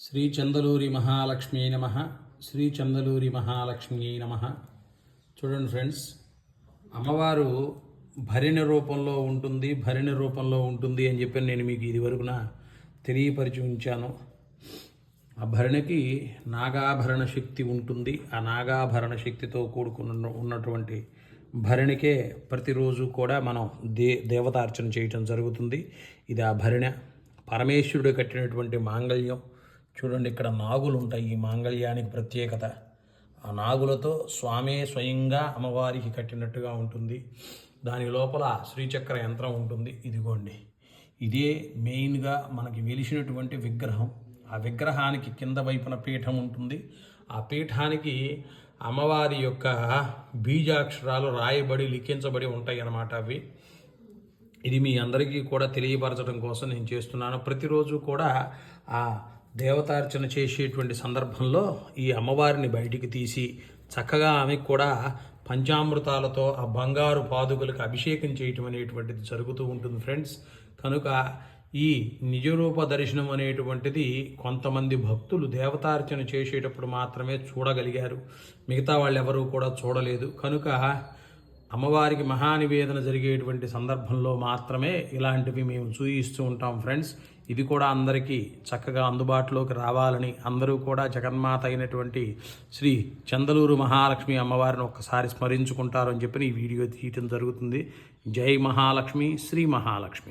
శ్రీ చందలూరి మహాలక్ష్మీ నమః. శ్రీ చందలూరి మహాలక్ష్మీ నమః. చూడండి ఫ్రెండ్స్, అమ్మవారు భరిణి రూపంలో ఉంటుంది అని చెప్పి నేను మీకు ఇది వరకున తెలియపరిచి ఉంచాను. ఆ భరణికి నాగాభరణ శక్తి ఉంటుంది. ఆ నాగాభరణ శక్తితో కూడుకున్న ఉన్నటువంటి భరణికే ప్రతిరోజు కూడా మనం దేవతార్చన చేయటం జరుగుతుంది. ఇది ఆ భరిణ పరమేశ్వరుడు కట్టినటువంటి మాంగళ్యం. చూడండి, ఇక్కడ నాగులు ఉంటాయి. ఈ మాంగళ్యానికి ప్రత్యేకత. ఆ నాగులతో స్వామే స్వయంగా అమ్మవారికి కట్టినట్టుగా ఉంటుంది. దాని లోపల శ్రీచక్ర యంత్రం ఉంటుంది. ఇదిగోండి, ఇదే మెయిన్గా మనకి వెలిసినటువంటి విగ్రహం. ఆ విగ్రహానికి కింద వైపున పీఠం ఉంటుంది. ఆ పీఠానికి అమ్మవారి యొక్క బీజాక్షరాలు రాయబడి లిఖించబడి ఉంటాయి అన్నమాట. ఇది మీ అందరికీ కూడా తెలియపరచడం కోసం నేను చేస్తున్నాను. ప్రతిరోజు కూడా ఆ దేవతార్చన చేసేటువంటి సందర్భంలో ఈ అమ్మవారిని బయటికి తీసి చక్కగా ఆమెకు కూడా పంచామృతాలతో ఆ బంగారు పాదుకలకు అభిషేకం చేయటం అనేటువంటిది జరుగుతూ ఉంటుంది ఫ్రెండ్స్. కనుక ఈ నిజరూప దర్శనం అనేటువంటిది కొంతమంది భక్తులు దేవతార్చన చేసేటప్పుడు మాత్రమే చూడగలిగారు. మిగతా వాళ్ళు ఎవరూ కూడా చూడలేదు. కనుక అమ్మవారికి మహానివేదన జరిగేటువంటి సందర్భంలో మాత్రమే ఇలాంటివి మేము చూయిస్తూ ఉంటాం ఫ్రెండ్స్. ఇది కూడా అందరికీ చక్కగా అందుబాటులోకి రావాలని అందరూ కూడా జగన్మాత అయినటువంటి శ్రీ చందలూరు మహాలక్ష్మి అమ్మవారిని ఒక్కసారి స్మరించుకుంటారు అని చెప్పి ఈ వీడియో తీయటం జరుగుతుంది. జై మహాలక్ష్మి, శ్రీ మహాలక్ష్మి.